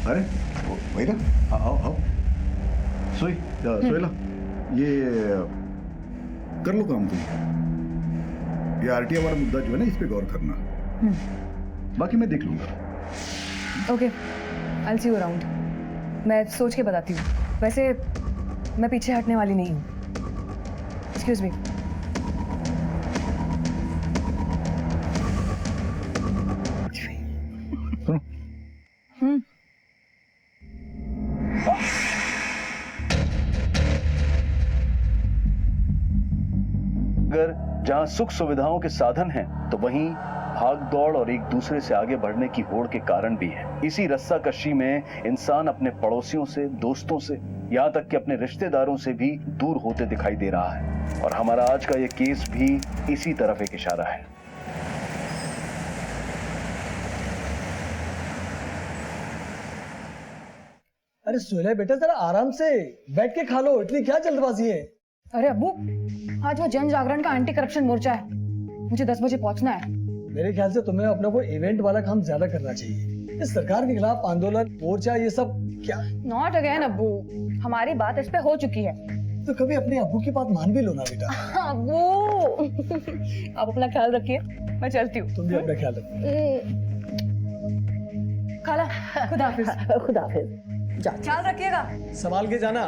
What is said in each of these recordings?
अरे वही ना, आओ आओ। सोहेला, ये कर लो काम तुम। ये आरटीआई वाला मुद्दा जो है ना, इस पे गौर करना। बाकी मैं देख लूंगा। Okay, I see you around. मैं सोच के बताती हूँ। वैसे मैं पीछे हटने वाली नहीं हूँ। Excuse me. अगर जहां सुख सुविधाओं के साधन हैं, तो वहीं भाग दौड़ और एक दूसरे से आगे बढ़ने की होड़ के कारण भी है। इसी रस्साकशी में इंसान अपने पड़ोसियों से, दोस्तों से, यहाँ तक कि अपने रिश्तेदारों से भी दूर होते दिखाई दे रहा है। और हमारा आज का ये केस भी इसी तरफ एक इशारा है। अरे सोहेला बेटा, जरा आराम से बैठ के खा लो, इतनी क्या जल्दबाजी है? अरे अब्बू, आज वो जन जागरण का एंटी करप्शन मोर्चा है, मुझे 10 बजे पहुंचना है। मेरे ख्याल से तुम्हें अपने को इवेंट वाला काम ज्यादा करना चाहिए। इस सरकार के खिलाफ आंदोलन, मोर्चा, ये सब क्या? नॉट अगेन अब्बू, हमारी बात इस पे हो चुकी है। तो कभी अपने अब्बू की बात मान भी लो ना बेटा। अब्बू आप अपना ख्याल रखिए, मैं चलती हूँ। तुम भी अपना ख्याल रखो। खाला, खुदा हाफिज। खुदा हाफिज। जा, ख्याल रखिएगा। संभाल के जाना।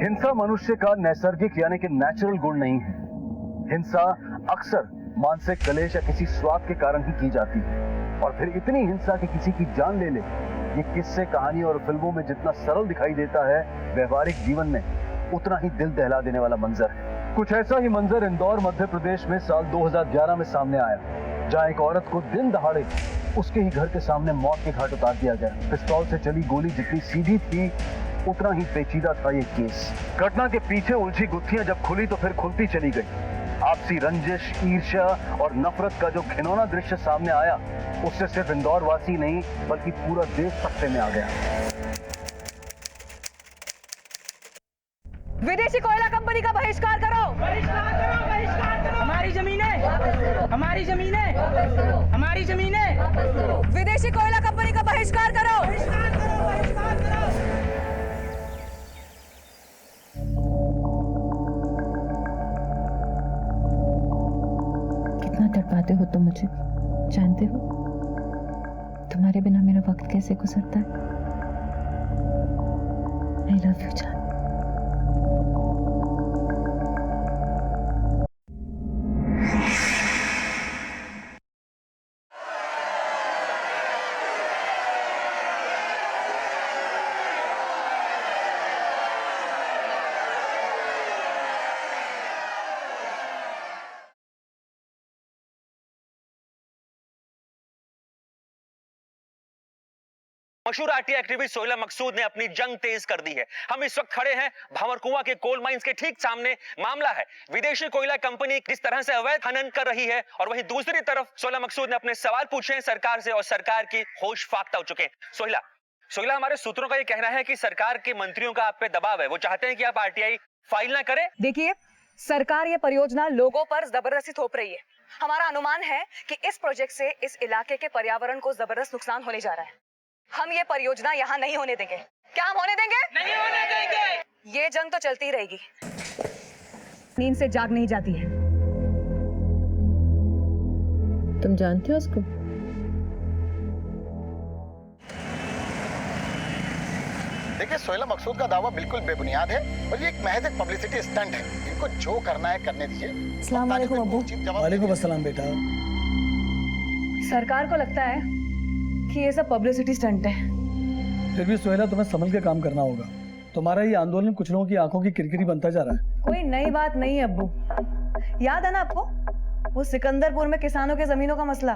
हिंसा मनुष्य का नैसर्गिक यानी कि नेचुरल गुण नहीं है। हिंसा अक्सर मानसिक कलेश या किसी स्वार्थ के कारण ही की जाती है। और फिर इतनी हिंसा कि किसी की जान ले ले, ये किस्से, कहानी और फिल्मों में जितना सरल दिखाई देता है, व्यवहारिक जीवन में उतना ही दिल दहला देने वाला मंजर है। कुछ ऐसा ही मंजर इंदौर, मध्य प्रदेश में साल 2011 में सामने आया, जहां एक औरत को दिन दहाड़े उसके ही घर के सामने मौत के घाट उतार दिया गया। पिस्तौल से चली गोली जितनी सीधी थी, उतना ही पेचीदा था ये केस। घटना के पीछे उलझी गुत्थियां जब खुली तो फिर खुलती चली गई। आपसी रंजिश, ईर्ष्या और नफरत का जो घिनौना दृश्य सामने आया, उससे सिर्फ इंदौर वासी नहीं बल्कि पूरा देश सख्ते में आ गया। विदेशी कोयला कंपनी का बहिष्कार करो। बहिष्कार करो, बहिष्कार करो। हमारी जमीनें, हमारी जमीनें, हमारी जमीनें। विदेशी कोयला कंपनी का बहिष्कार करो। बहिष्कार करो, बहिष्कार करो। कितना तड़पाते हो तुम मुझे, जानते हो? तुम्हारे बिना मेरा वक्त कैसे गुजरता है। आई लव यू जान। मशहूर आरटीआई एक्टिविस्ट सोहेला मकसूद ने अपनी जंग तेज कर दी है। हम इस वक्त खड़े हैं भावरकुआं के कोल माइंस के ठीक सामने। मामला है विदेशी कोयला कंपनी किस तरह से अवैध खनन कर रही है, और वहीं दूसरी तरफ सोहेला मकसूद ने अपने सवाल पूछे हैं सरकार से, और सरकार की होश फाख्ता हो चुके हैं। सोहेला, हमारे सूत्रों का यह कहना है कि सरकार के मंत्रियों का आप पे दबाव है, वो चाहते हैं कि आप आरटीआई फाइल ना करें। देखिए, सरकार ये परियोजना लोगों पर जबरदस्ती थोप रही है। हमारा अनुमान है कि इस प्रोजेक्ट से इस इलाके के पर्यावरण को जबरदस्त नुकसान होने जा रहा है। हम ये परियोजना यहाँ नहीं होने देंगे। क्या हम होने देंगे? नहीं होने देंगे। ये जंग तो चलती ही रहेगी। नींद से जाग नहीं जाती है। तुम जानते हो उसको? देखिए, सोहेला मकसूद का दावा बिल्कुल बेबुनियाद है और ये एक महज एक पब्लिसिटी स्टंट है। इनको जो करना है करने दीजिए। अस्सलाम वालेकुम अब्बू। वालेकुम अस्सलाम बेटा। सरकार को लगता है कि ये सब पब्लिसिटी स्टंट है। फिर भी सोहेला, तुम्हें संभल के काम करना होगा। तुम्हारा ये आंदोलन कुछ लोगों की आंखों की किरकिरी बनता जा रहा है। कोई नई बात नहीं है अब्बू। याद है ना आपको वो सिकंदरपुर में किसानों के जमीनों का मसला,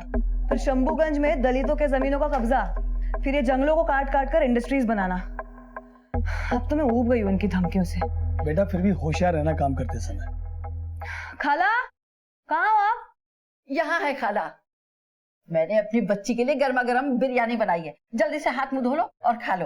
फिर शंभूगंज में दलितों के जमीनों का कब्जा, फिर ये जंगलों को काट काट कर इंडस्ट्रीज बनाना। अब तो मैं ऊब गई हूँ इनकी धमकियों से। बेटा, फिर भी होशियार रहना काम करते समय। खाला, कहाँ हो आप? यहाँ है खाला। मैंने अपनी बच्ची के लिए गर्मा गर्म बिरयानी बनाई है, जल्दी से हाथ मुंह धो लो और खा लो।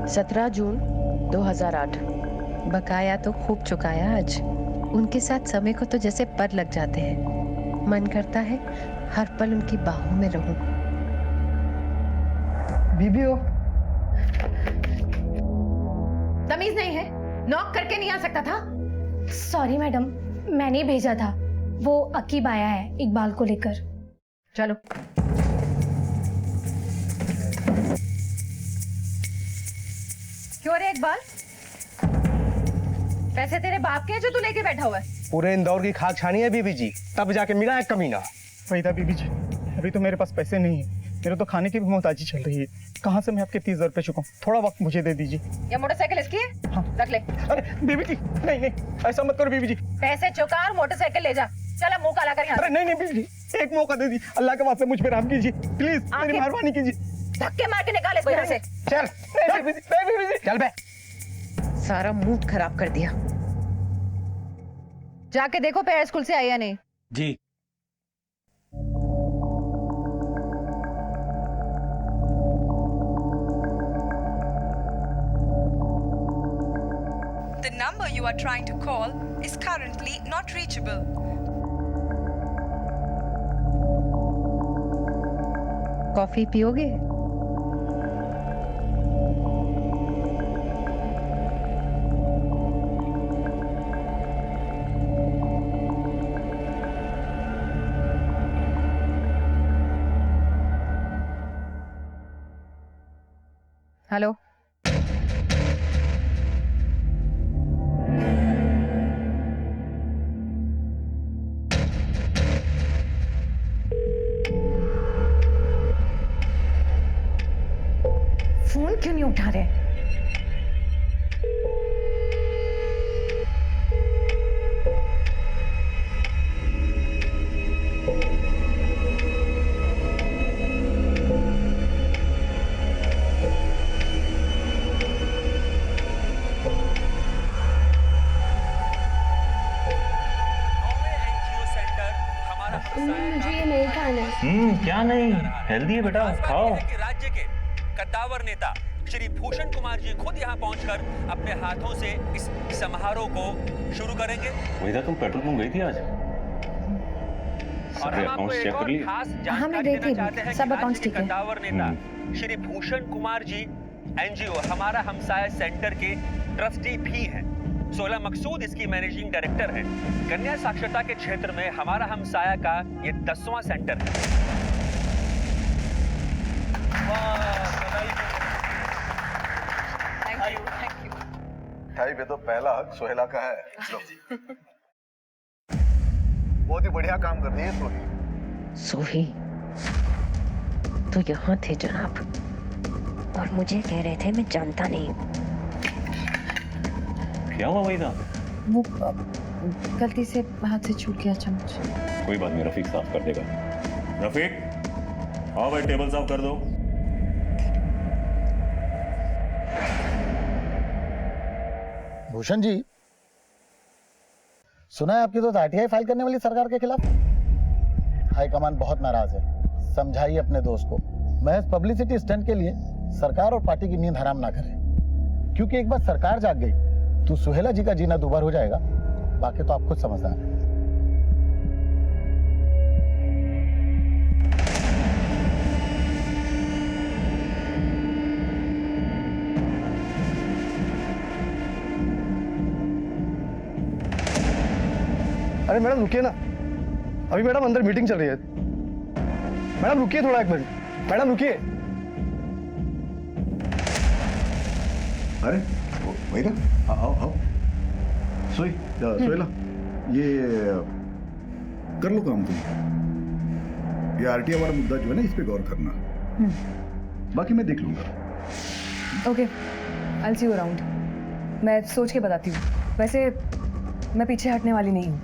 सत्रह जून 2008। बकाया तो खूब चुकाया आज। उनके साथ समय को तो जैसे पर लग जाते हैं। मन करता है हर पल उनकी बाहों में रहूं। बीबी हो? तमीज नहीं है? नॉक करके नहीं आ सकता था? सॉरी मैडम, मैंने ही भेजा था। वो अकीब आया है इकबाल को लेकर। चलो। क्यों रे इकबाल? पैसे तेरे बाप के हैं जो तू लेके बैठा हुआ है? पूरे इंदौर की खाक छानी है बीबी जी, तब जाके मिला है कमीना। वही था बीबी जी, अभी तो मेरे पास पैसे नहीं है, मेरे तो खाने की भी मोहताजी चल रही है। कहाँ से मैं आपके 30,000 रुपए चुकाऊं? थोड़ा वक्त मुझे दे दीजिए। ये मोटरसाइकिल इसकी है? हाँ। रख ले। अरे बीबी जी, नहीं नहीं, ऐसा मत करो बीबी जी। पैसे चुका और मोटरसाइकिल ले जा। चला मुंह काला कर यहाँ से। अरे नहीं नहीं बीबी जी, एक मौका दे दीजिए, अल्लाह के वास्ते मुझ पे रहम कीजिए प्लीज, मेरी मेहरबानी कीजिए। धक्के मार के निकाल इसको यहाँ से। चल नहीं बीबी जी, नहीं बीबी जी। चल बे। सारा मूड खराब कर दिया। जाके देखो पैर स्कूल से आई या नहीं। जी। The number you are trying to call is currently not reachable. Coffee पियोगे? हेलो। फोन क्यों नहीं उठा रहे? मुझे ये नहीं खाना है। क्या नहीं, हेल्दी है बेटा, खाओ। राज्य के कद्दावर नेता श्री भूषण कुमार जी खुद यहाँ पहुंचकर अपने हाथों से इस समारोह को शुरू करेंगे। वही था, तुम पेट्रोल पंप गई थी आज? और हम आपको एक और खास जानकारी देना चाहते हैं कि राज्य के कद्दावर नेता श्री भूषण कुमार जी एनजीओ हमारा हमसाया सेंटर के ट्रस्टी भी हैं। सोहेला मकसूद इसकी मैनेजिंग डायरेक्टर है। कन्या साक्षरता के क्षेत्र में हमारा हमसाया का ये 10वां सेंटर है। Thank you. मिठाई पे तो पहला हक सोहेला का है। बहुत ही बढ़िया काम कर रही है सोही। सोही तो यहाँ थे जनाब, और मुझे कह रहे थे मैं जानता नहीं। क्या हुआ वही था? वो गलती से हाथ से छूट गया चम्मच। कोई बात नहीं, रफीक साफ कर देगा। रफीक, आओ भाई, टेबल साफ कर दो। भूषण जी, सुना है आपकी तो आरटीआई फाइल करने वाली सरकार के खिलाफ। हाईकमान बहुत नाराज है, समझाइए अपने दोस्त को। महज पब्लिसिटी स्टंट के लिए सरकार और पार्टी की नींद हराम ना करे, क्योंकि एक बार सरकार जाग गई तो सुहेला जी का जीना दुबार हो जाएगा। बाकी तो आप खुद समझदार हैं। अरे मैडम रुकिए ना, अभी मैडम अंदर मीटिंग चल रही है। मैडम रुकिए थोड़ा, एक मिनट। मैडम रुकिए। अरे वही ना, आओ आओ। सोहेला, ये कर लो काम तुम। ये आरटीआई वाला मुद्दा जो है ना, इस पे गौर करना। बाकी मैं देख लूंगा। Okay, I will see you around. मैं सोच के बताती हूँ। वैसे मैं पीछे हटने वाली नहीं हूँ।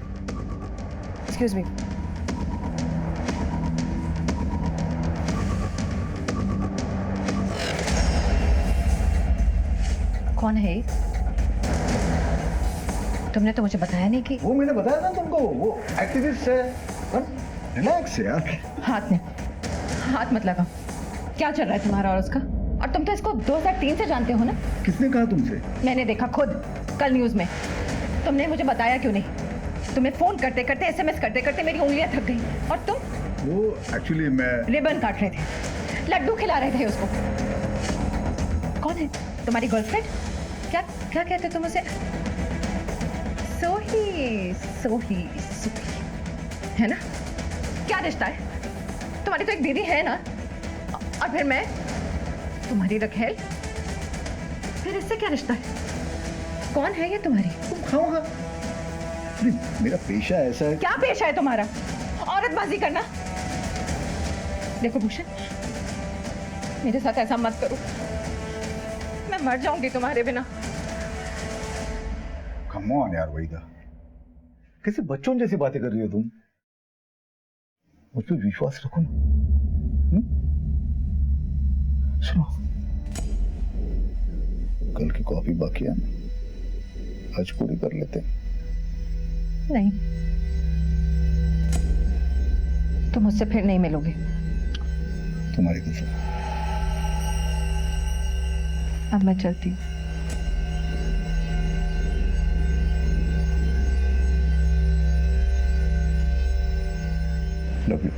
Excuse me. कौन है ये? तुमने तो मुझे बताया नहीं कि वो मैंने बताया ना तुमको, वो एक्टिविस्ट है। रिलैक्स यार। हाथ मत लगा। क्या चल रहा है तुम्हारा और उसका? और तुम तो इसको 2003 से जानते हो ना? किसने कहा तुमसे? मैंने देखा खुद कल न्यूज में। तुमने मुझे बताया क्यों नहीं? तुम्हें फोन करते करते, एसएमएस करते करते मेरी उंगलियां थक गई। और तुम? वो एक्चुअली मैं रिबन काट रहे थे, लड्डू खिला रहे थे उसको। कौन है तुम्हारी गर्लफ्रेंड? क्या क्या कहते तुम उसे? सोही सोही सोही है ना? क्या रिश्ता है? तुम्हारी तो एक दीदी है ना, और फिर मैं तुम्हारी रखेल। फिर इससे क्या रिश्ता है? कौन है ये तुम्हारी? तुम खाओगा। मेरा पेशा ऐसा है। क्या पेशा है तुम्हारा? औरतबाजी करना। देखो भूषण, मेरे साथ ऐसा मत करो, मैं मर जाऊंगी तुम्हारे बिना। कम ऑन यार वहीदा, कैसे बच्चों जैसी बातें कर रही हो तुम? मुझ पर विश्वास रखो ना। सुनो, कल की कॉफी बाकी है ना, आज पूरी कर लेते हैं। नहीं, तुम मुझसे फिर नहीं मिलोगे। तुम्हारी कसम। अब मैं चलती हूँ। Love you.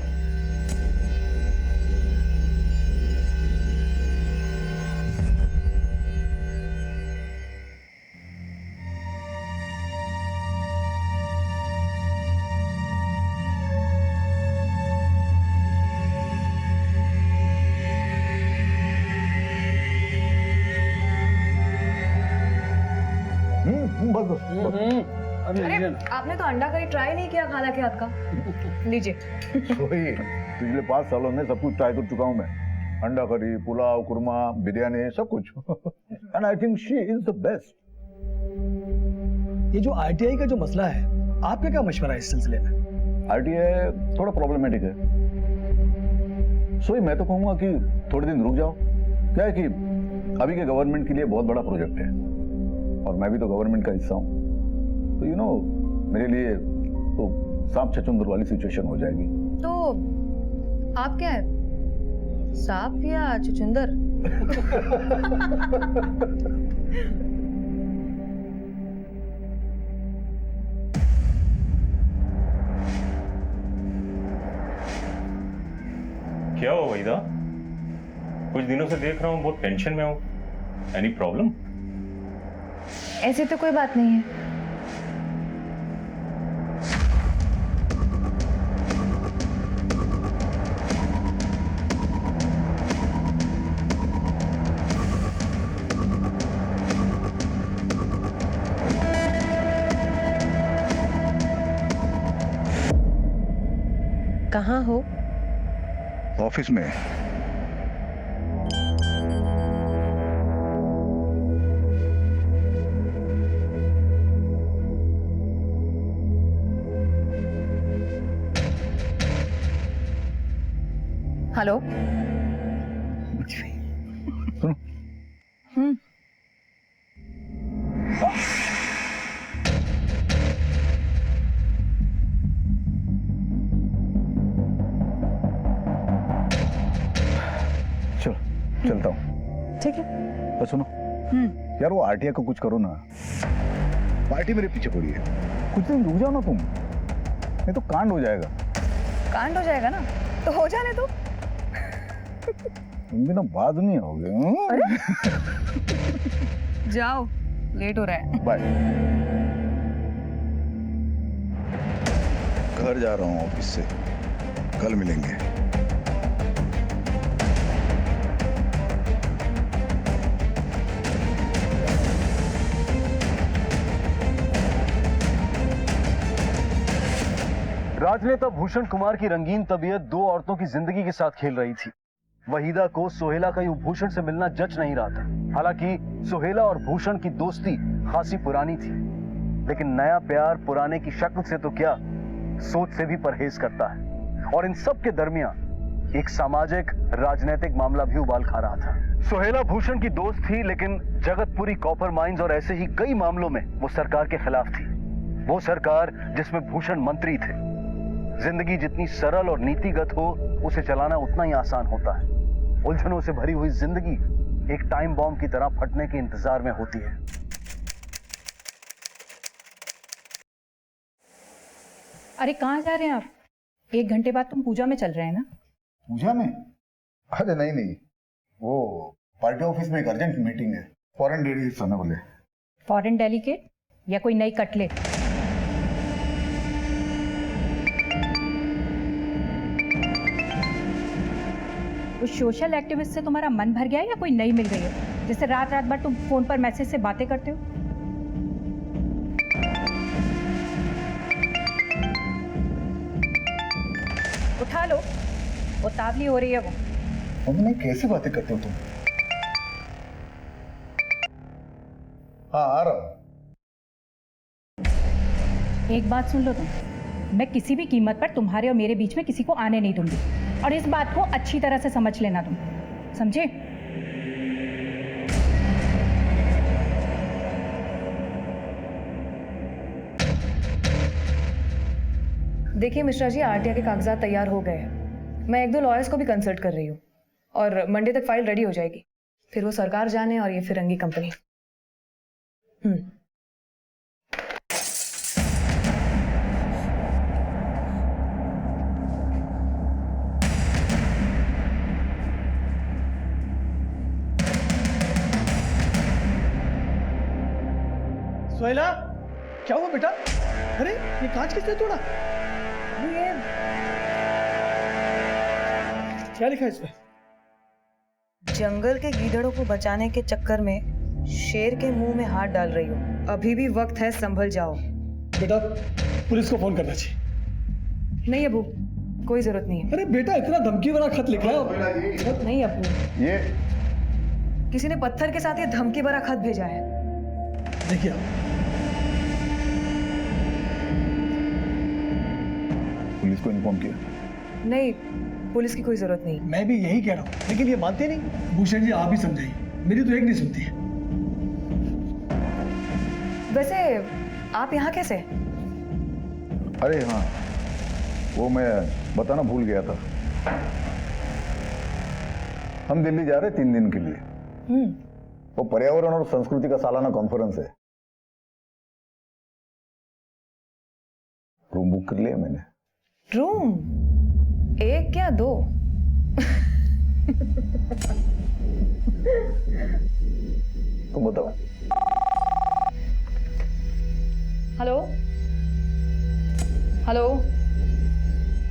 अरे आपने तो अंडा करी ट्राई नहीं किया खाला के हाथ का। लीजिए। वही, पिछले 5 सालों में सब कुछ ट्राई कर चुका हूँ मैं। अंडा करी, पुलाव, कुरमा, बिरयानी, सब कुछ। And I think she is the best. ये जो आरटीआई का जो मसला है, आपका क्या मशवरा है इस सिलसिले में? आरटीआई थोड़ा प्रॉब्लमेटिक है, सो मैं तो कहूंगा कि थोड़े दिन रुक जाओ। क्या है कि अभी के गवर्नमेंट के लिए बहुत बड़ा प्रोजेक्ट है, और मैं भी तो गवर्नमेंट का हिस्सा हूँ, तो यू नो मेरे लिए तो सांप छछूंदर वाली सिचुएशन हो जाएगी। तो आप क्या है, सांप या छछूंदर? क्या हो वहीदा? कुछ दिनों से देख रहा हूँ बहुत टेंशन में हो। Any problem? ऐसी तो कोई बात नहीं है। कहाँ हो? ऑफिस में। हेलो। सुनो। चलो चलता हूँ। ठीक है। तो सुनो यार, वो आरटीआई को कुछ करो ना। पार्टी मेरे पीछे पड़ी है, कुछ दिन रुक जाओ ना तुम, नहीं तो कांड हो जाएगा। कांड हो जाएगा ना, तो हो जाने दो। तुम भी ना बाद नहीं होगे। जाओ, लेट हो रहा है। बाय। घर जा रहा हूँ ऑफिस से, कल मिलेंगे। राजनेता भूषण कुमार की रंगीन तबीयत 2 औरतों की जिंदगी के साथ खेल रही थी। वहीदा को सोहेला का यूं भूषण से मिलना जच नहीं रहा था। हालांकि सोहेला और भूषण की दोस्ती खासी पुरानी थी, लेकिन नया प्यार पुराने की शक्ल से तो क्या, सोच से भी परहेज करता है। और इन सब के दरमियान एक सामाजिक राजनीतिक मामला भी उबाल खा रहा था। सुहेला भूषण की दोस्त थी, लेकिन जगतपुरी कॉपर माइंस और ऐसे ही कई मामलों में वो सरकार के खिलाफ थी। वो सरकार जिसमें भूषण मंत्री थे। जिंदगी जितनी सरल और नीतिगत हो, उसे चलाना उतना ही आसान होता है। उलझनों से भरी हुई जिंदगी एक टाइम बॉम्ब की तरह फटने के इंतजार में होती है। अरे कहाँ जा रहे हैं आप? 1 घंटे बाद तुम पूजा में चल रहे हैं ना? पूजा में? अरे नहीं, वो पार्टी ऑफिस में एक अर्जेंट मीटिंग है, फॉरेन डेलीगेट्स आने वाले। फॉरेन डेलीगेट या कोई नई कटलेट? उस सोशल एक्टिविस्ट से तुम्हारा मन भर गया है या कोई नई मिल गई है, जिससे रात रात भर तुम फोन पर मैसेज से बातें करते हो? उठा लो, उतावली हो रही है वो। मम्मी कैसे बातें करते हो तुम? हाँ आ रहा हूं। एक बात सुन लो तुम, मैं किसी भी कीमत पर तुम्हारे और मेरे बीच में किसी को आने नहीं दूंगी, और इस बात को अच्छी तरह से समझ लेना तुम, समझे? देखिए मिश्रा जी, आरटीआई के कागजात तैयार हो गए हैं। मैं 1-2 लॉयर्स को भी कंसल्ट कर रही हूँ और मंडे तक फाइल रेडी हो जाएगी। फिर वो सरकार जाने और ये फिरंगी कंपनी। सोहेला, क्या हुआ बेटा? अरे ये कांच किसने तोड़ा? ये क्या लिखा है इसमें? जंगल के गीदड़ों को बचाने के चक्कर में शेर के मुंह में हाथ डाल रही हो। अभी भी वक्त है, संभल जाओ। बेटा पुलिस को फोन करना चाहिए। नहीं अबू, कोई जरूरत नहीं है। अरे बेटा इतना धमकी भरा खत लिख रहा है। नहीं अबू, ये किसी ने पत्थर के साथ ये धमकी भरा खत भेजा है। देखिए पुलिस को इन्फॉर्म किया? नहीं, पुलिस की कोई जरूरत नहीं। मैं भी यही कह रहा हूँ, लेकिन ये मानते नहीं। भूषण जी आप ही समझाइए, मेरी तो एक नहीं सुनती है। वैसे आप यहाँ कैसे? अरे हाँ, वो मैं बताना भूल गया था। हम दिल्ली जा रहे 3 दिन के लिए। वो पर्यावरण और संस्कृति का सालाना कॉन्फ्रेंस है। रूम बुक कर लिया मैंने। रूम? 1 या 2? तुम बताओ। हेलो हेलो,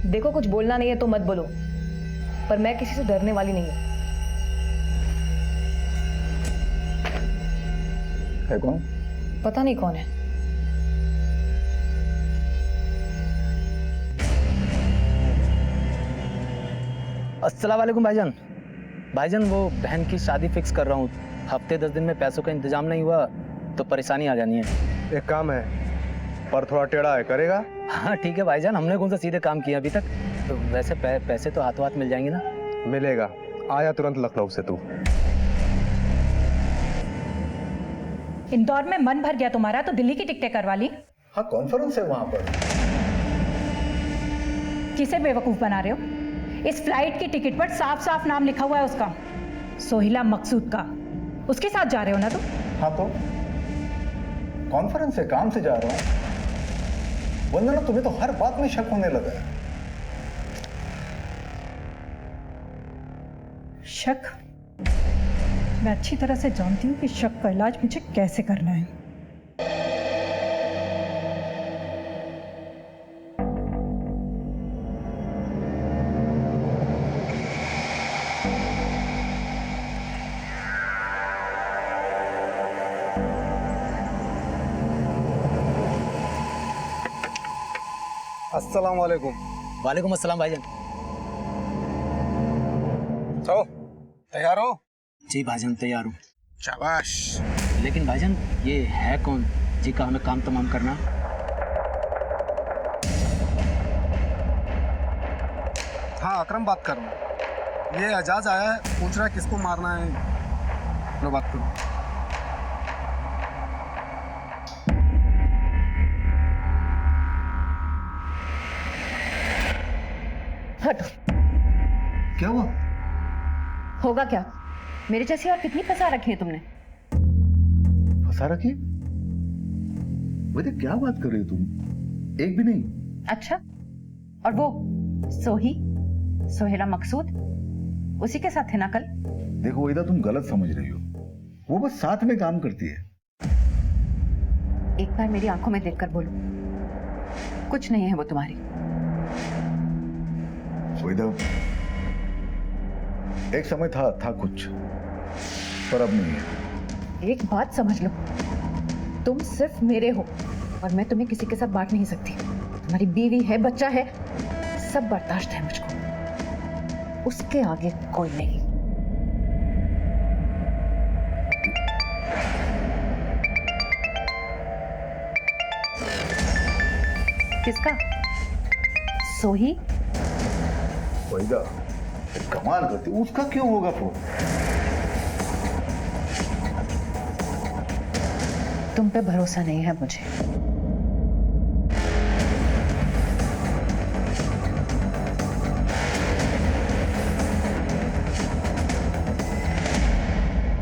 देखो कुछ बोलना नहीं है तो मत बोलो, पर मैं किसी से डरने वाली नहीं हूँ। है कौन? पता नहीं कौन है। अस्सलाम वालेकुम भाईजान। भाईजान वो बहन की शादी फिक्स कर रहा हूँ। हफ्ते 10 दिन में पैसों का इंतजाम नहीं हुआ तो परेशानी आ जानी है। एक काम है, पर थोड़ा टेढ़ा है, करेगा? हाँ ठीक है भाईजान, हमने कौन सा सीधे काम किया अभी तक। तो वैसे पैसे तो हाथों हाथ मिल जाएंगे ना? मिलेगा, आया तुरंत लखनऊ से तू। इंदौर में मन भर गया तुम्हारा तो दिल्ली की टिकटें करवा ली। हाँ कॉन्फ्रेंस है वहां पर। किसे बेवकूफ बना रहे हो? इस फ्लाइट की टिकट पर साफ साफ नाम लिखा हुआ है उसका, सोहिला मकसूद का। उसके साथ जा रहे हो ना तुम? हाँ तो कॉन्फ्रेंस है, काम से जा रहा हूँ। वंदना तुम्हें तो हर बात में शक होने लगा है। शक? मैं अच्छी तरह से जानती हूँ कि शक का इलाज मुझे कैसे करना है। अस्सलाम वालेकुम। वालेकुम अस्सलाम भाईजान। तो तैयार हो? जी भाईजान तैयार हूँ। शाबाश। लेकिन भाईजान ये है कौन जी का हमें काम तमाम करना? हाँ अकरम बात कर रहा हूँ। ये एजाज आया है, पूछ रहा है किसको मारना है। लो बात करो। हटो। क्या हुआ? होगा क्या? मेरे जैसी और कितनी फंसा रखी है तुमने? फंसा रखी? वैसे क्या बात कर रही हो तुम? एक भी नहीं। अच्छा, और वो सोहेला मकसूद उसी के साथ थे ना कल? देखो वेदा, तुम गलत समझ रही हो। वो बस साथ में काम करती है। एक बार मेरी आंखों में देखकर बोलो, कुछ नहीं है वो तुम्हारी। वेदा, एक समय था कुछ, पर अब नहीं है। एक बात समझ लो, तुम सिर्फ मेरे हो और मैं तुम्हें किसी के साथ बांट नहीं सकती। तुम्हारी बीवी है, बच्चा है, सब बर्दाश्त है मुझको, उसके आगे कोई नहीं। किसका? सोही? वेदा, कमाल करती, उसका क्यों होगा फोन? तुम पे भरोसा नहीं है मुझे।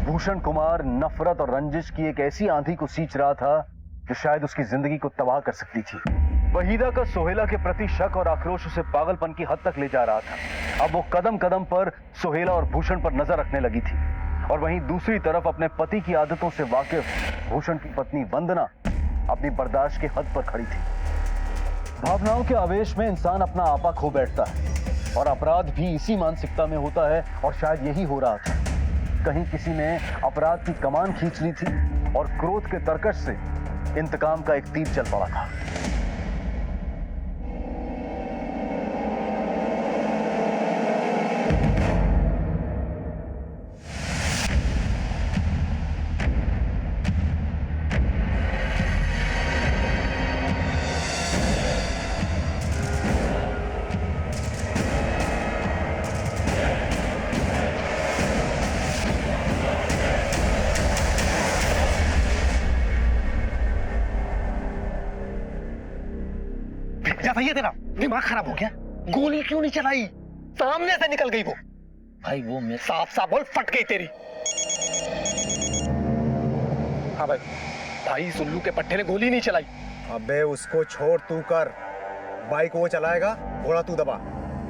भूषण कुमार नफरत और रंजिश की एक ऐसी आंधी को सींच रहा था जो शायद उसकी जिंदगी को तबाह कर सकती थी। वहीदा का सोहेला के प्रति शक और आक्रोश उसे पागलपन की हद तक ले जा रहा था। अब वो कदम कदम पर सोहेला और भूषण पर नजर रखने लगी थी, और वहीं दूसरी तरफ अपने पति की आदतों से वाकिफ भूषण की पत्नी वंदना अपनी बर्दाश्त की हद पर खड़ी थी। भावनाओं के आवेश में इंसान अपना आपा खो बैठता है, और अपराध भी इसी मानसिकता में होता है, और शायद यही हो रहा था। कहीं किसी ने अपराध की कमान खींच ली थी और क्रोध के तरकश से इंतकाम का एक तीर चल पड़ा था। भैया तेरा दिमाग खराब हो गया? गोली क्यों नहीं चलाई? सामने से निकल गई वो। भाई वो मैं साफ साफ बोल, फट गई तेरी। हाँ भाई, भाई सुल्लू के पट्टे ने गोली नहीं चलाई। अबे उसको छोड़, तू कर। बाइक वो चलाएगा, घोड़ा तू दबा।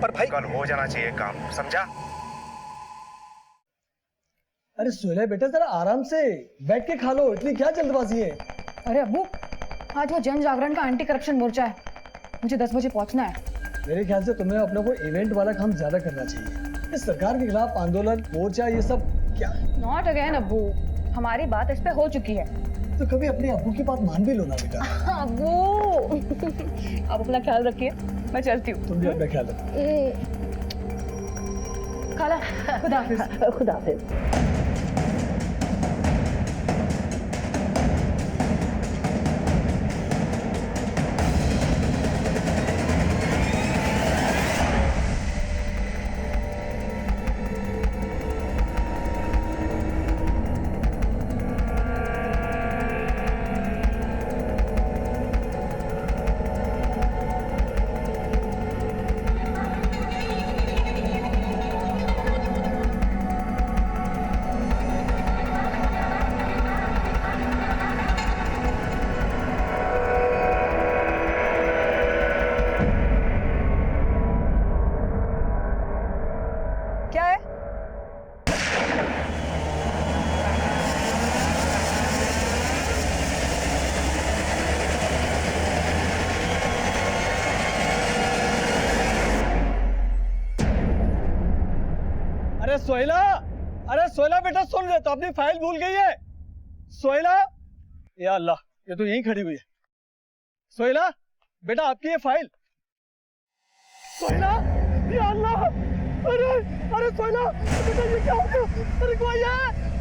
पर भाई कल हो जाना चाहिए काम, समझा? अरे सोहेला बेटा जरा आराम से बैठ के खा लो, इतनी क्या जल्दबाजी है? अरे अब्बू, आज वो जन जागरण का एंटी करप्शन मोर्चा है, मुझे 10 बजे पहुंचना है। मेरे ख्याल से तुम्हें अपने को इवेंट वाला काम ज्यादा करना चाहिए। इस सरकार के खिलाफ आंदोलन, मोर्चा, ये सब क्या? नॉट अगेन अब्बू, हमारी बात इस पे हो चुकी है। तो कभी अपने अब्बू की बात मान भी लो ना बेटा। अब्बू आप अपना ख्याल रखिए, मैं चलती हूँ। तुम भी अपना ख्याल रखो। खाला, खुदा हाफिज। खुदा हाफिज। सोहेला, अरे सोहेला बेटा सुन रहे तो अपनी फाइल भूल गई है। सोहेला, या अल्लाह, ये तो यहीं खड़ी हुई है। सोहेला बेटा आपकी ये फाइल। सोहेला, या अल्लाह, अरे अरे सोहेला बेटा ये क्या हो गया? अरे कोई है?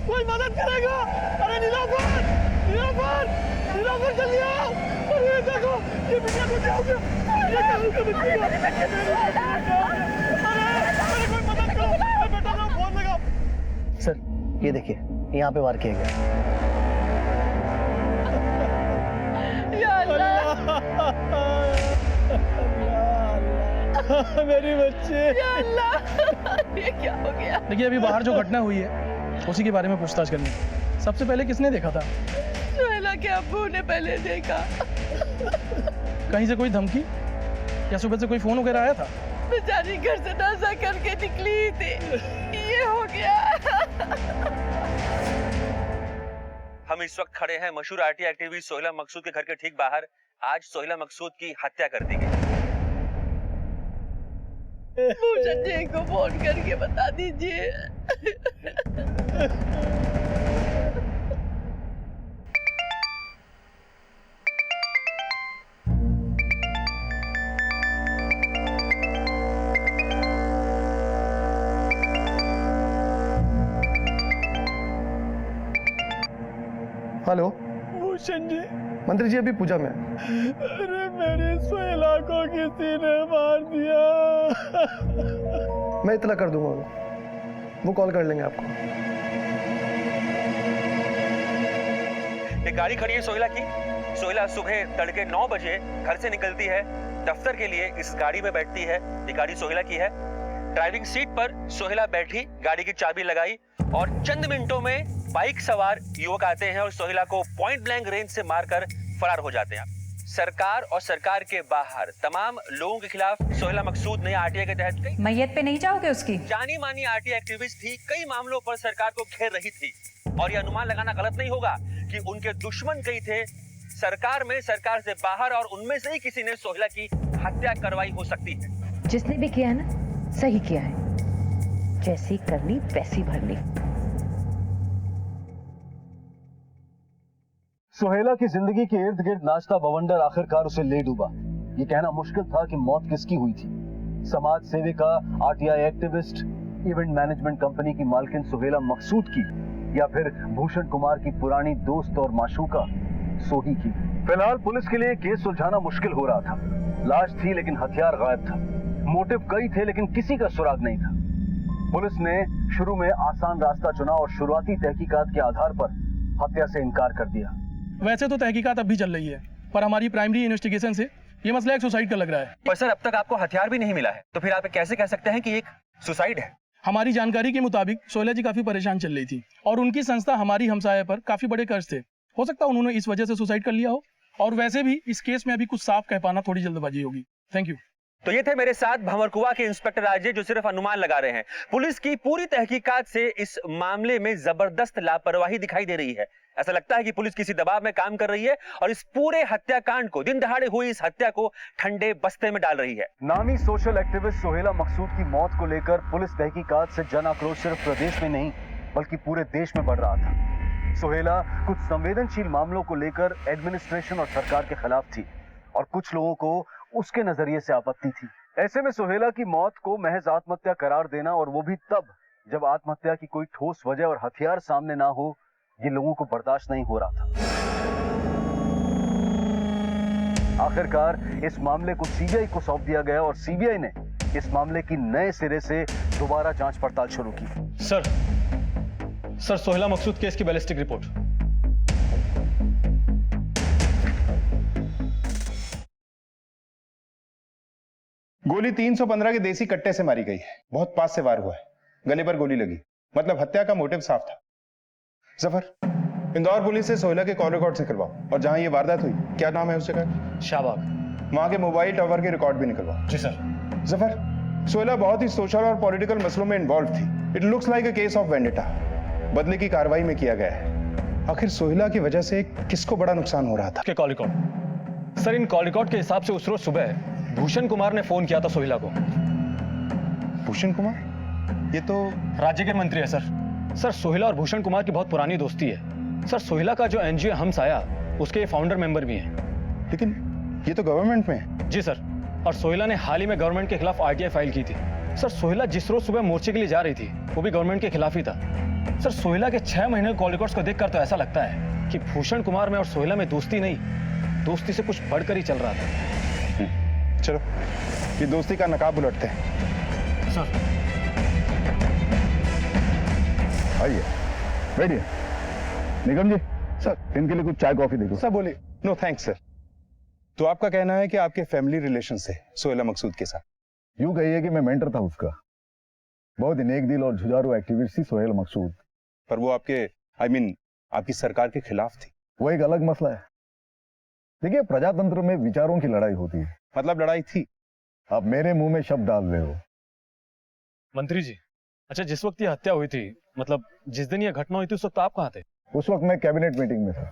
कोई मदद करेगा? अरे नीलाफर, नीलाफर, नीलाफर जल्दी आओ। अरे देखो ये बिटिया को क्या हो गया? ये क्या हो गया बच्ची को? अरे कोई मदद करो। अरे बेटा ना फोन लगाओ। सर ये देखिए, यहाँ पे वार किया गया। मेरी बच्ची। या अल्लाह, ये क्या हो गया? देखिए अभी बाहर जो घटना हुई है उसी के बारे में पूछताछ करनी है। सबसे पहले किसने देखा था? सोहेला के अब्बू ने पहले देखा। कहीं से कोई धमकी या सुबह से कोई फोन वगैरह आया था? बेचारी घर से नाजा करके निकली थी, ये हो गया। हम इस वक्त खड़े हैं मशहूर आरटीआई एक्टिविस्ट सोहेला मकसूद के घर के ठीक बाहर। आज सोहेला मकसूद की हत्या कर दी गई। भूषण जी को फोन करके बता दीजिए। हेलो भूषण जी। मंत्री जी अभी पूजा में। अरे मेरी सोहेला को किसी ने मार दिया। मैं इतला कर दूंगा उनको, वो कॉल कर लेंगे आपको। एक गाड़ी खड़ी है सोहेला की। सोहेला सुबह तड़के 9 बजे घर से निकलती है, दफ्तर के लिए इस गाड़ी में बैठती है। ये गाड़ी सोहेला की है। ड्राइविंग सीट पर सोहेला बैठी, गाड़ी की चाबी लगाई और चंद मिनटों में बाइक सवार युवक आते हैं और सोहेला को पॉइंट ब्लैंक रेंज से मारकर फरार हो जाते हैं। सरकार और सरकार के बाहर तमाम लोगों के खिलाफ सोहेला मकसूद ने आरटीआई के तहत कई मैयत पे नहीं जाओगे उसकी? जानी मानी आरटीआई एक्टिविस्ट थी, कई मामलों पर सरकार को घेर रही थी और यह अनुमान लगाना गलत नहीं होगा कि उनके दुश्मन कई थे सरकार में, सरकार से बाहर, और उनमें से ही किसी ने सोहेला की हत्या करवाई हो सकती है। जिसने भी किया है ना, सही किया है। जैसी करनी वैसी भरनी। सोहेला की जिंदगी के इर्द गिर्द नाचता बवंडर आखिरकार उसे ले डूबा। ये कहना मुश्किल था कि मौत किसकी हुई थी। समाज सेविका, RTI activist, event management company की मालकिन सोहेला मकसूद की, या फिर भूषण कुमार की पुरानी दोस्त और माशूका सोही की। फिलहाल पुलिस के लिए केस सुलझाना मुश्किल हो रहा था। लाश थी लेकिन हथियार गायब था। मोटिव कई थे लेकिन किसी का सुराग नहीं था। पुलिस ने शुरू में आसान रास्ता चुना और शुरुआती तहकीकात के आधार पर हत्या से इनकार कर दिया। वैसे तो तहकीकात अब भी चल रही है, पर हमारी प्राइमरी इन्वेस्टिगेशन से ये मसला एक सुसाइड का लग रहा है। पर सर अब तक आपको हथियार भी नहीं मिला है, तो फिर आप कैसे कह सकते हैं कि एक सुसाइड है? हमारी जानकारी के मुताबिक सोहेला जी काफी परेशान चल रही थी और उनकी संस्था हमारी हमसाया पर काफी बड़े कर्ज थे। हो सकता है उन्होंने इस वजह से सुसाइड कर लिया हो, और वैसे भी इस केस में अभी कुछ साफ कह पाना थोड़ी जल्दबाजी होगी। Thank you. तो ये थे मेरे साथ भंवरकुआ के इंस्पेक्टर राजे जो सिर्फ अनुमान लगा रहे हैं। पुलिस की पूरी तहकीकात से इस मामले में जबरदस्त लापरवाही दिखाई दे रही है। ऐसा लगता है कि पुलिस किसी दबाव में काम कर रही है और इस पूरे हत्याकांड को, दिन दहाड़े हुई इस हत्या को ठंडे बस्ते में डाल रही है। नामी सोशल एक्टिविस्ट सोहेला मकसूद की मौत को लेकर पुलिस तहकीकात से जन आक्रोश सिर्फ प्रदेश में नहीं बल्कि पूरे देश में बढ़ रहा था। सोहेला कुछ संवेदनशील मामलों को लेकर एडमिनिस्ट्रेशन और सरकार के खिलाफ थी और कुछ लोगों को उसके नजरिए से आपत्ति थी। ऐसे में सोहेला की मौत को महज आत्महत्या करार देना, और वो भी तब जब आत्महत्या की कोई ठोस वजह और हथियार सामने ना हो, ये लोगों को बर्दाश्त नहीं हो रहा था। आखिरकार इस मामले को सीबीआई को सौंप दिया गया और सीबीआई ने इस मामले की नए सिरे से दोबारा जांच पड़ताल शुरू की। सर सोहेला मकसूद केस की बैलिस्टिक रिपोर्ट। गोली 315 के देसी कट्टे से मारी गई है। बहुत पास से वार हुआ है, गले पर गोली लगी, मतलब हत्या का मोटिव साफ था। जफर, इंदौर पुलिस से सोहेला के कॉल रिकॉर्ड निकलवाओ और जहां ये वारदात हुई, क्या नाम है उस जगह? शाहबाग। वहां के मोबाइल टावर के रिकॉर्ड भी निकलवाओ। जी सर। जफर, सोहेला बहुत ही सोशल और पॉलिटिकल मसलों में इन्वॉल्व थी। It looks like a case of vendetta. बदले की कार्रवाई में किया गया है। आखिर सोहेला की वजह से किसको बड़ा नुकसान हो रहा था? Call record. सर इन कॉल रिकॉर्ड के हिसाब से उस रोज सुबह भूषण कुमार ने फोन किया था सोहेला को। भूषण कुमार? ये तो राज्य के मंत्री है सर सोहेला और भूषण कुमार की बहुत पुरानी दोस्ती है। सर सोहेला का जो एनजीओ हमसाया, उसके फाउंडर मेंबर भी हैं। लेकिन ये तो गवर्नमेंट में है। जी सर, और सोहेला ने हाल ही में गवर्नमेंट के खिलाफ आरटीआई फाइल की थी। सर सोहेला जिस रोज सुबह मोर्चे के लिए जा रही थी, वो भी गवर्नमेंट के खिलाफ ही था। सर सोहेला के 6 महीने के कॉल रिकॉर्ड्स को देखकर तो ऐसा लगता है कि भूषण कुमार में और सोहेला में दोस्ती नहीं, दोस्ती से कुछ बढ़कर ही चल रहा था। चलो ये दोस्ती का नकाब उलटते हैं। सर आइए, बैठिए। निगम जी, सर इनके लिए कुछ चाय कॉफी देखो। सर बोलिए। No thanks sir. तो आपका कहना है कि आपके फैमिली रिलेशन से सोहेला मकसूद के साथ? यूं कहिए कि मैं मेंटर था उसका। बहुत ही नेक दिल और जुझारू एक्टिविस्ट थी सोहेल मकसूद। पर वो आपके आपकी सरकार के खिलाफ थी। वो एक अलग मसला है। देखिए, प्रजातंत्र में विचारों की लड़ाई होती है। मतलब लड़ाई थी? आप मेरे मुंह में शब्द डाल रहे हो। मंत्री जी, अच्छा जिस वक्त ये हत्या हुई थी, मतलब जिस दिन ये घटना हुई थी, उस वक्त आप कहाँ थे? उस वक्त मैं कैबिनेट मीटिंग में था।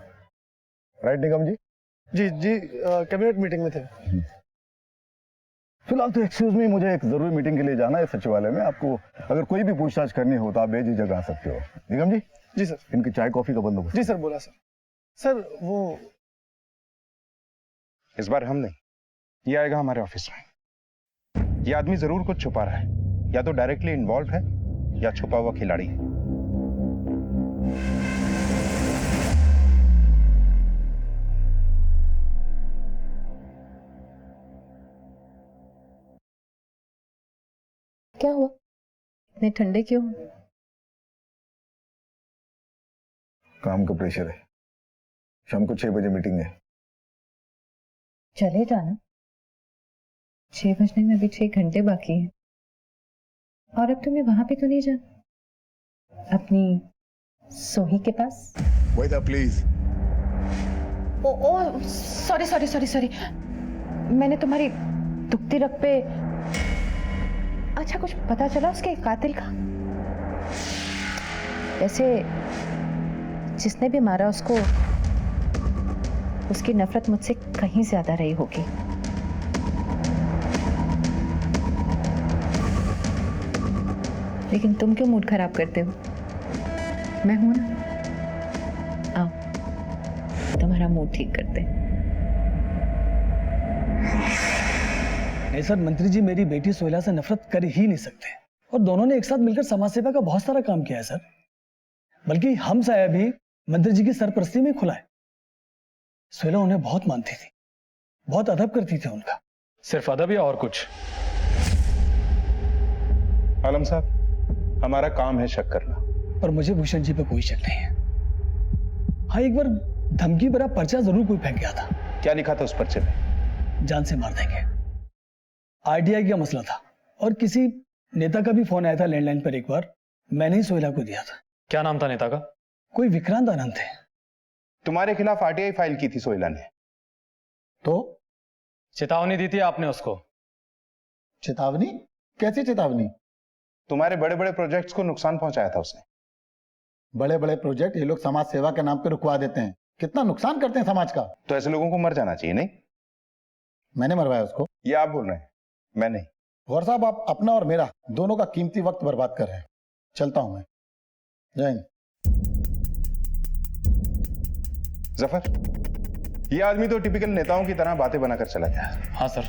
राइट निगम जी? जी जी, कैबिनेट मीटिंग में थे। फिलहाल तो एक्सक्यूज मी, मुझे एक जरूरी मीटिंग के लिए जाना है सचिवालय में। आपको अगर कोई भी पूछताछ करनी हो तो आप बेझिझक आ सकते हो। निगम जी? जी सर। इनकी चाय कॉफी का बंदोबस्त। जी सर, बोला सर। सर वो इस बार हम नहीं, ये आएगा हमारे ऑफिस में। ये आदमी जरूर कुछ छुपा रहा है, या तो डायरेक्टली इन्वॉल्व है या छुपा हुआ खिलाड़ी है। क्या हुआ, इतने ठंडे क्यों? काम का प्रेशर है। शाम को 6 बजे मीटिंग है। चले जाना, 6 बजने में अभी 6 घंटे बाकी हैं। और अब तुम्हें वहां पे तो नहीं जाना, अपनी सोही के पास? Veda please. Oh sorry sorry sorry sorry, मैंने तुम्हारी दुखती रग पे। अच्छा, कुछ पता चला उसके कातिल का? वैसे जिसने भी मारा उसको, उसकी नफरत मुझसे कहीं ज्यादा रही होगी। लेकिन तुम क्यों मूड खराब करते हो? मैं हूं ना, आओ तुम्हारा मूड ठीक करते। नहीं सर, मंत्री जी मेरी बेटी सोहेला से नफरत कर ही नहीं सकते, और दोनों ने एक साथ मिलकर समाज सेवा का बहुत सारा काम किया है सर। बल्कि हम साया भी मंत्री जी की सरपरस्ती में खुला है। सोहेला उन्हें बहुत मानती थी, बहुत अदब करती थी उनका। सिर्फ अदब या और कुछ? आलम साहब, हमारा काम है शक करना। पर मुझे भूषण जी पे कोई शक नहीं है। हाँ, एक बार धमकी भरा पर्चा जरूर कोई फेंक गया था। क्या लिखा था उस पर्चे में? जान से मार देंगे। आरटीआई का मसला था, और किसी नेता का भी फोन आया था लैंडलाइन पर। एक बार मैंने ही सोहेला को दिया था। क्या नाम था नेता का? कोई विक्रांत आनंद थे। तुम्हारे खिलाफ आरटीआई फाइल की थी सोहेला ने। तो चेतावनी दी थी आपने उसको? चेतावनी? कैसी चेतावनी? तुम्हारे बड़े बड़े प्रोजेक्ट्स को नुकसान पहुंचाया था उसने। बड़े बड़े प्रोजेक्ट ये लोग समाज सेवा के नाम पे रुकवा देते हैं। कितना नुकसान करते हैं समाज का। तो ऐसे लोगों को मर जाना चाहिए, नहीं? मैंने मरवाया उसको? ये आप बोल रहे हैं, मैं नहीं। गौर साहब, आप अपना और मेरा दोनों का कीमती वक्त बर्बाद कर रहे हैं। चलता हूं मैं। जय हिंद। जफर, ये आदमी तो टिपिकल नेताओं की तरह बातें बनाकर चला गया। हाँ सर।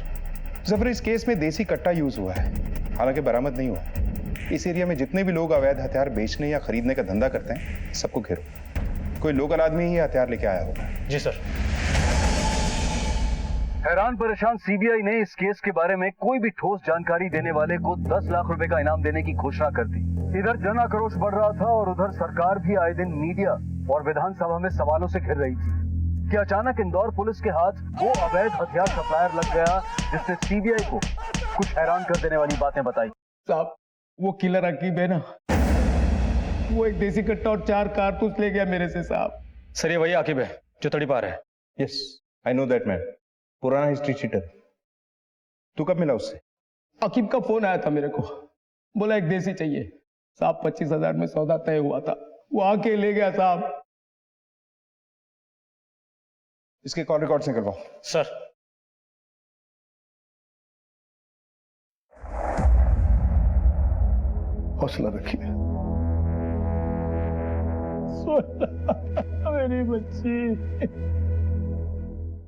जफर, इस केस में देसी कट्टा यूज हुआ है, हालांकि बरामद नहीं हुआ। इस एरिया में जितने भी लोग अवैध हथियार बेचने या खरीदने का धंधा करते हैं, सबको घेरो। कोई लोकल आदमी ही हथियार लेके आया होगा। जी सर। हैरान परेशान सीबीआई ने इस केस के बारे में कोई भी ठोस जानकारी देने वाले को 10 लाख रुपए का इनाम देने की घोषणा कर दी। इधर जन आक्रोश बढ़ रहा था और उधर सरकार भी आए दिन मीडिया और विधानसभा में सवालों से घिर रही थी कि अचानक इंदौर पुलिस के हाथ वो अवैध हथियार सप्लायर लग गया जिसने सीबीआई को कुछ हैरान कर देने वाली बातें बताई। साहब, वो किलर अकीब है ना, वो एक देसी कट्टा और 4 कारतूस ले गया मेरे से साहब। सर, ये वही आकिब है जो तड़ी पार है। Yes, I know that man. पुराना हिस्ट्री चीटर। तू कब मिला उससे? अकीब का फोन आया था मेरे को, बोला एक देसी चाहिए साहब। 25,000 में सौदा तय हुआ था, वो आके ले गया साहब। इसके कॉल रिकॉर्ड्स निकलवाओ। सर। हौसला रखिए। मेरी बच्ची।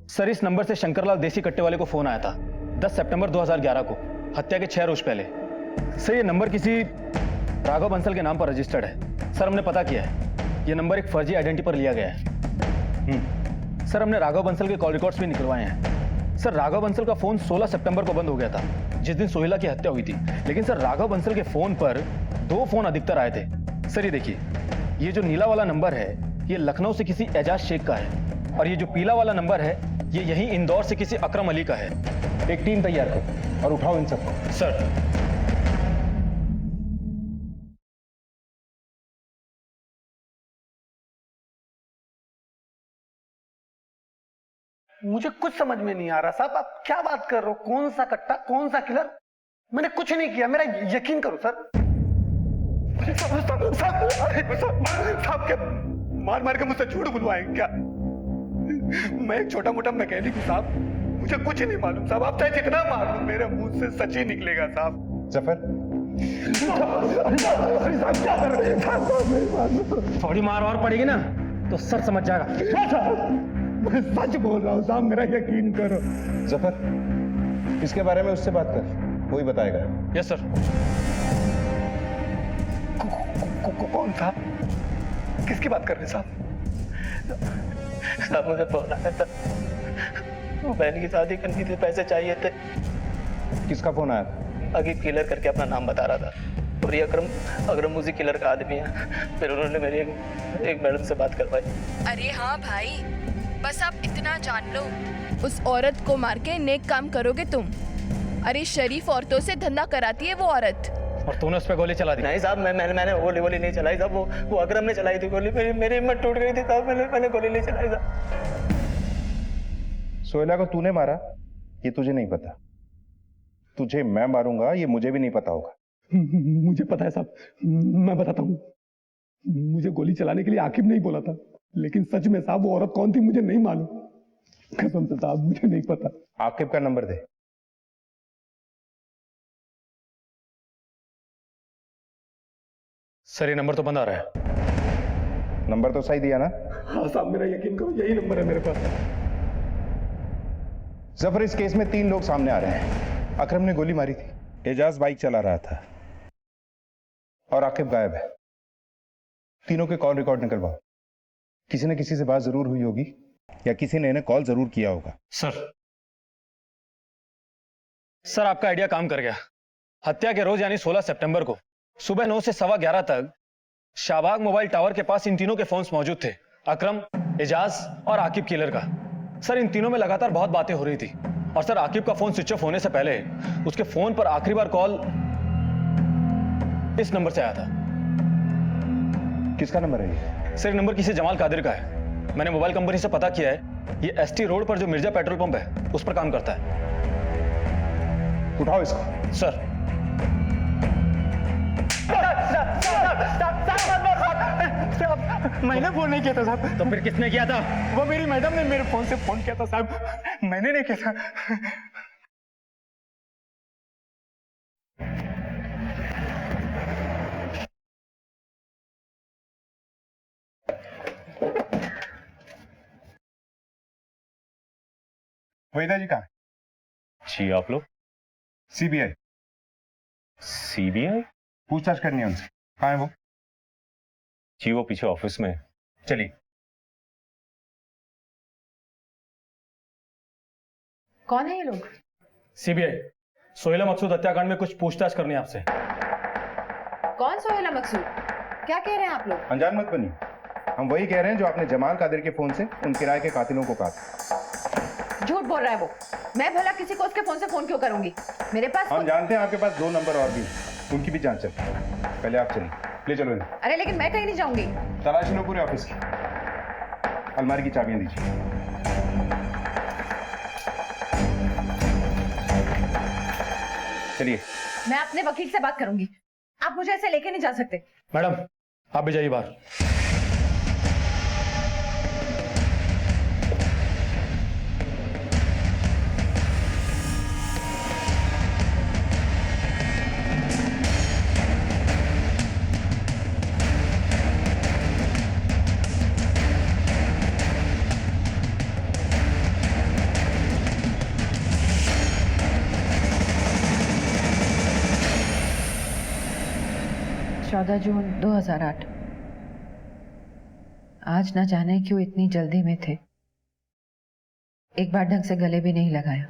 सर, इस नंबर से शंकरलाल देसी कट्टे वाले को फोन आया था 10 सितंबर 2011 को, हत्या के 6 रोज पहले। सर, ये नंबर किसी राघव बंसल के नाम पर रजिस्टर्ड है। सर हमने पता किया है, ये नंबर एक फर्जी आइडेंटिटी पर लिया गया है। सर हमने राघव बंसल के कॉल रिकॉर्ड्स भी निकलवाए हैं। सर राघव बंसल का फोन 16 सितंबर को बंद हो गया था, जिस दिन सोहेला की हत्या हुई थी। लेकिन सर राघव बंसल के फोन पर 2 फोन अधिकतर आए थे। सर ये देखिए, ये जो नीला वाला नंबर है ये लखनऊ से किसी एजाज शेख का है, और ये जो पीला वाला नंबर है ये यहीं इंदौर से किसी अकरम अली का है। एक टीम तैयार करो और उठाओ इन सबको। सर मुझे कुछ समझ में नहीं आ रहा साहब, आप क्या बात कर रहे हो? कौन सा कट्टा, कौन सा किलर? मैंने कुछ नहीं किया, मेरा यकीन करो सर। साहब क्या मार मार के मुझसे झूठ बुलवाएंगे क्या? मैं एक छोटा मोटा मैकेनिक हूँ साहब, मुझे कुछ नहीं मालूम साहब। आप चाहे जितना मार लो, मेरे मुंह से सच ही निकलेगा साहब। जफर, थोड़ी मार और पड़ेगी ना तो सर समझ जाएगा। मैं सच बोल रहा हूँ साहब, मेरा यकीन करो। जफर, इसके बारे में उससे बात कर, वही बताएगा। Yes sir. कौन साहब? किसकी बात कर रहे हैं साहब? साहब मुझे फोन आया था, बहन की शादी करनी थी, पैसे चाहिए थे। किसका फोन आया था? आगे किलर करके अपना नाम बता रहा था, और ये अकरम उसी किलर का आदमी है। फिर उन्होंने मेरी एक मैडम से बात करवाई। अरे हाँ भाई, बस आप इतना जान लो, उस औरत को मार के नेक काम करोगे तुम। अरे शरीफ औरतों से धंधा कराती है वो औरत। और तूने उस पर गोली चला दी? नहीं साहब, मैंने गोली नहीं चलाई साहब, वो अकरम ने चलाई थी गोली। मेरी हिम्मत टूट गई थी साहब, मैंने गोली नहीं चलाई साहब। सोहेला को तूने मारा ये तुझे नहीं पता, तुझे मैं मारूंगा ये मुझे भी नहीं पता होगा। मुझे पता है साहब, मैं बताता हूँ। मुझे गोली चलाने के लिए आकिब नहीं बोला था, लेकिन सच में साहब वो औरत कौन थी मुझे नहीं मालूम। कसम से साहब मुझे नहीं पता। आकिब का नंबर दे। सर ये नंबर तो बंद आ रहा है। नंबर तो सही दिया ना? हाँ साहब, मेरा यकीन करो यही नंबर है मेरे पास। जफर, इस केस में 3 लोग सामने आ रहे हैं। अकरम ने गोली मारी थी, एजाज बाइक चला रहा था, और आकिब गायब है। तीनों के कॉल रिकॉर्ड निकलवाओ। किसी न किसी से बात जरूर हुई होगी, या किसी ने इन्हें कॉल जरूर किया होगा। सर आपका आइडिया काम कर गया। हत्या के रोज यानी 16 सितंबर को सुबह 9 से 11:15 तक शाहबाग मोबाइल टावर के पास इन तीनों के फोन्स मौजूद थे, अकरम, एजाज और आकिब किलर का। सर इन तीनों में लगातार बहुत बातें हो रही थी, और सर आकिब का फोन स्विच ऑफ होने से पहले उसके फोन पर आखिरी बार कॉल इस नंबर से आया था। किसका नंबर है ये? सर नंबर किसी जमाल कादिर का है। मैंने मोबाइल कंपनी से पता किया है, ये एसटी रोड पर जो मिर्जा पेट्रोल पंप है उस पर काम करता है। उठाओ इसको। सर मैंने फोन नहीं किया था साहब। तो फिर किसने किया था? वो मेरी मैडम ने मेरे फोन से फोन किया था साहब, मैंने नहीं किया था। वहीदा जी कहाँ है? जी आप लोग? सीबीआई। सीबीआई? पूछताछ करनी है उनसे। कहाँ है वो? जी वो पीछे ऑफिस में। चलिए। कौन है ये लोग? सीबीआई। सोहेला मकसूद हत्याकांड में कुछ पूछताछ करनी है आपसे। कौन सोहेला मकसूद? क्या कह रहे हैं आप लोग? अनजान मत बनिए, हम वही कह रहे हैं जो आपने जमाल कादिर के फोन से उन किराए के कातिलों को कहा। झूठ बोल रहा है वो। मैं भला किसी को उसके फोन से फोन क्यों करूंगी? मेरे पास हम जानते हैं आपके पास 2 नंबर और भी, उनकी भी जांच चलती है। पहले आप चलिए, ले चलो इन्हें। अरे लेकिन मैं कहीं नहीं जाऊंगी। तलाशी लो पूरे ऑफिस की। अलमारी की चाबियां दीजिए। चलिए। मैं अपने वकील से बात करूंगी, आप मुझे ऐसे लेके नहीं जा सकते। मैडम आप भी जाइए बाहर। 14 जून 2008। आज ना जाने क्यों इतनी जल्दी में थे, एक बार ढंग से गले भी नहीं लगाया।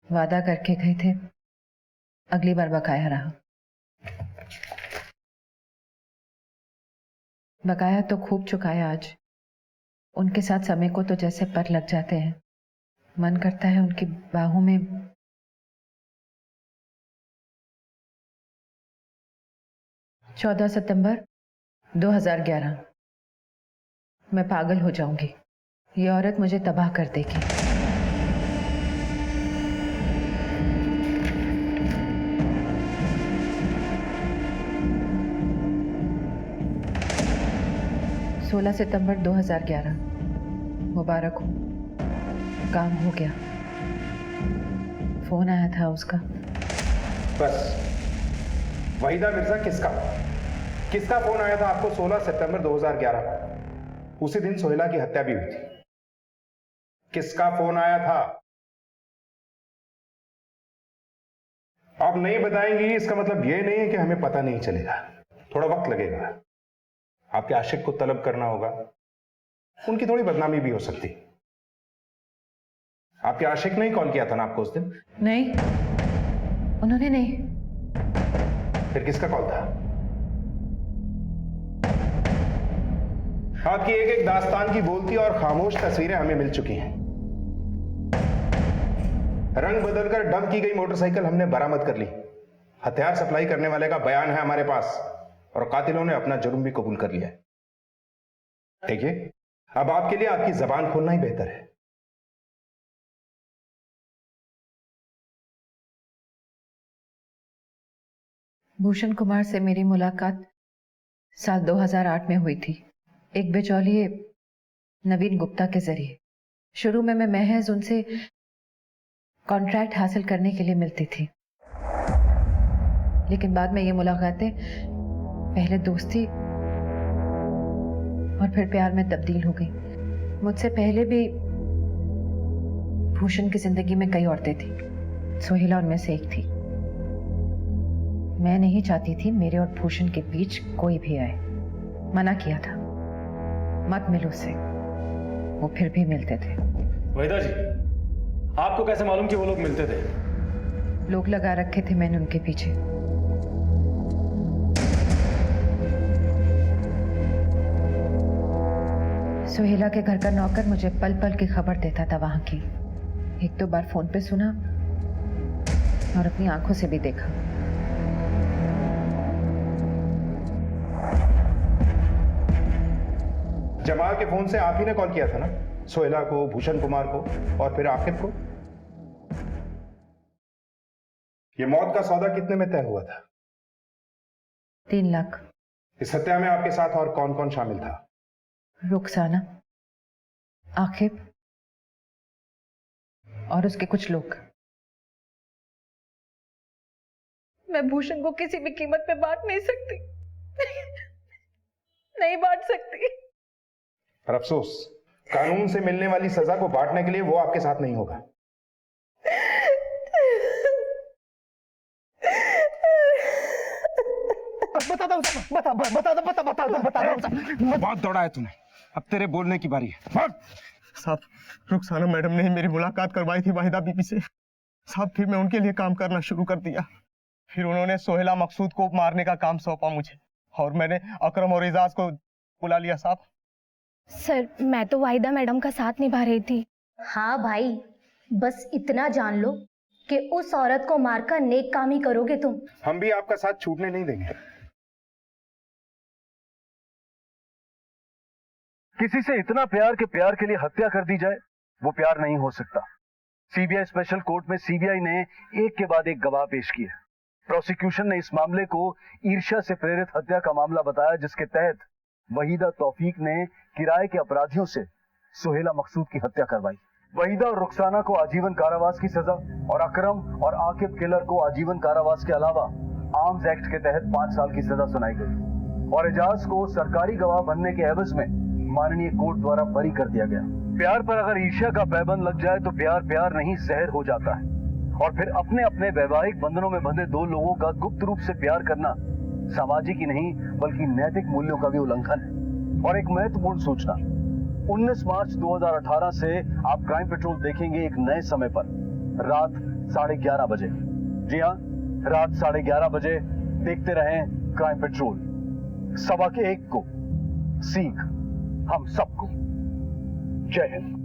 वादा करके गए थे, अगली बार बकाया रहा। बकाया तो खूब चुकाया आज। उनके साथ समय को तो जैसे पर लग जाते हैं, मन करता है उनकी बाहों में। 14 सितंबर 2011। मैं पागल हो जाऊंगी, ये औरत मुझे तबाह कर देगी। सोलह सितंबर 2011। मुबारक हो, काम हो गया। फोन आया था उसका। बस वहीदा मिर्जा किसका फोन आया था आपको 16 सितंबर 2011? उसी दिन सोहेला की हत्या भी हुई थी। किसका फोन आया था? आप नहीं बताएंगी इसका मतलब यह नहीं है कि हमें पता नहीं चलेगा। थोड़ा वक्त लगेगा। आपके आशिक को तलब करना होगा, उनकी थोड़ी बदनामी भी हो सकती। आपके आशिक ने ही कॉल किया था ना आपको उस दिन? नहीं, उन्होंने नहीं। फिर किसका कॉल था? आपकी एक एक दास्तान की बोलती और खामोश तस्वीरें हमें मिल चुकी हैं। रंग बदलकर डंप की गई मोटरसाइकिल हमने बरामद कर ली। हथियार सप्लाई करने वाले का बयान है हमारे पास और कातिलों ने अपना जुर्म भी कबूल कर लिया है। देखिए, अब आपके लिए आपकी जबान खोलना ही बेहतर है। भूषण कुमार से मेरी मुलाकात साल 2008 में हुई थी, एक बिचौलिए नवीन गुप्ता के जरिए। शुरू में मैं महज उनसे कॉन्ट्रैक्ट हासिल करने के लिए मिलती थी, लेकिन बाद में ये मुलाकातें पहले दोस्ती और फिर प्यार में तब्दील हो गई। मुझसे पहले भी भूषण की जिंदगी में कई औरतें थी, सोहेला उनमें से एक थी। मैं नहीं चाहती थी मेरे और भूषण के बीच कोई भी आए। मना किया था, मत मिलो उससे। वो फिर भी मिलते थे। वहीदा जी, आपको कैसे मालूम कि वो लोग मिलते थे? लोग लगा रखे थे मैंने उनके पीछे। सोहेला के घर का नौकर मुझे पल पल की खबर देता था वहां की। एक दो बार फोन पे सुना और अपनी आंखों से भी देखा। जमाल के फोन से आप ही ने कॉल किया था ना सोहेला को, भूषण कुमार को और फिर आकिब को? ये मौत का सौदा कितने में तय हुआ था? 3 लाख। इस हत्या में आपके साथ और कौन कौन शामिल था? रुखसाना, आकिब और उसके कुछ लोग। मैं भूषण को किसी भी कीमत पे बांट नहीं सकती। नहीं बांट सकती। पर अफसोस, कानून से मिलने वाली सजा को बांटने के लिए वो आपके साथ नहीं होगा। बहुत दौड़ा है तूने, अब तेरे बोलने की बारी है। साहब, रुखसाना मैडम ने मेरी मुलाकात करवाई थी वाहिदा बीबी से। साहब, फिर मैं उनके लिए काम करना शुरू कर दिया। फिर उन्होंने सोहेला मकसूद को मारने का काम सौंपा मुझे और मैंने अकरम और एजाज को बुला लिया। साहब सर, मैं तो वाहिदा मैडम का साथ निभा रही थी। हाँ भाई, बस इतना जान लो कि उस औरत को मारकर नेक काम ही करोगे तुम। हम भी आपका साथ छूटने नहीं देंगे। किसी से इतना प्यार के प्यार के लिए हत्या कर दी जाए, वो प्यार नहीं हो सकता। सीबीआई स्पेशल कोर्ट में सीबीआई ने एक के बाद एक गवाह पेश किए। प्रोसिक्यूशन ने इस मामले को ईर्ष्या से प्रेरित हत्या का मामला बताया, जिसके तहत वहीदा तौफीक ने किराए के अपराधियों से सोहेला मकसूद की हत्या करवाई। वहीदा और रुखसाना को आजीवन कारावास की सजा और अकरम और आकिब किलर को आजीवन कारावास के अलावा आर्म्स एक्ट के तहत 5 साल की सजा सुनाई गई और एजाज को सरकारी गवाह बनने के एवज में माननीय कोर्ट द्वारा बरी कर दिया गया। प्यार पर अगर ईर्ष्या का पैबंद लग जाए तो प्यार प्यार नहीं जहर हो जाता है और फिर अपने अपने वैवाहिक बंधनों में बंधे दो लोगों का गुप्त रूप से प्यार करना सामाजिक ही नहीं बल्कि नैतिक मूल्यों का भी उल्लंघन है। और एक महत्वपूर्ण सूचना, 19 मार्च 2018 से आप क्राइम पेट्रोल देखेंगे एक नए समय पर, रात 11:30 बजे। जी हाँ, रात 11:30 बजे देखते रहें क्राइम पेट्रोल। 1:15 को सीख हम सबको। जय हिंद।